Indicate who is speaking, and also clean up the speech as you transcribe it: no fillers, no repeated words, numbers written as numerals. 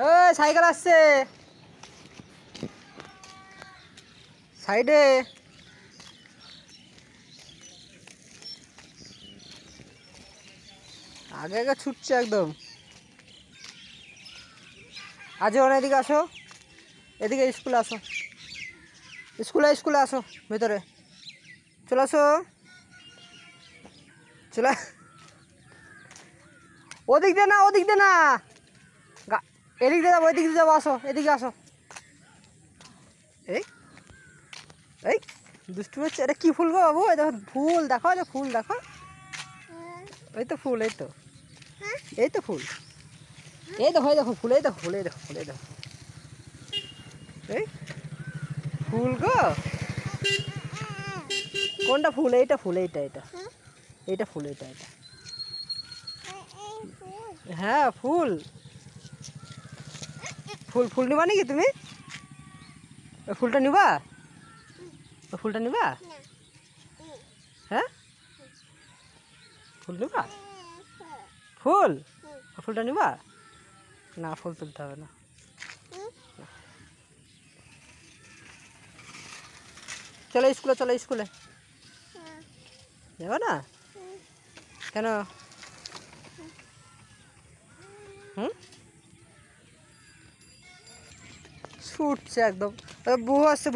Speaker 1: ওই সাইকেল আসছে সাইডে। আগে আগে ছুটছে একদম। আজ এদিকে আসো, এদিকে স্কুলে আসো, স্কুলে আসো, ভেতরে চলে আসো, চলে। ওদিক দিয়ে না, ওদিক দিয়ে না, এদিক দিয়ে যাবো, ওইদিক দিয়ে যাবো, আসো এদিকে আসো। এই এই দুষ্টু হচ্ছে। এটা কি ফুল গো বাবু? এই দেখো ফুল, দেখো যে ফুল দেখো, এই তো ফুল, এই তো, এই তো ফুল, এই দেখো, এই দেখো ফুল, এই দেখো ফুল, এই দেখো ফুল, এই দেখো, এই ফুল গো। কোনটা ফুল? এইটা ফুল, এইটা এইটা এইটা ফুল, এইটা এটা। হ্যাঁ ফুল, ফুল ফুল নিবা নাকি তুমি? ওই ফুলটা নিবা? ওই ফুলটা নিবা? হ্যাঁ ফুল নিবা? ফুল, ফুলটা নিবা? না ফুল তুলতে হবে না। চলো স্কুলে, চলো স্কুলে। যাবে না কেন? ছুটছে একদম। বুহু আসছে।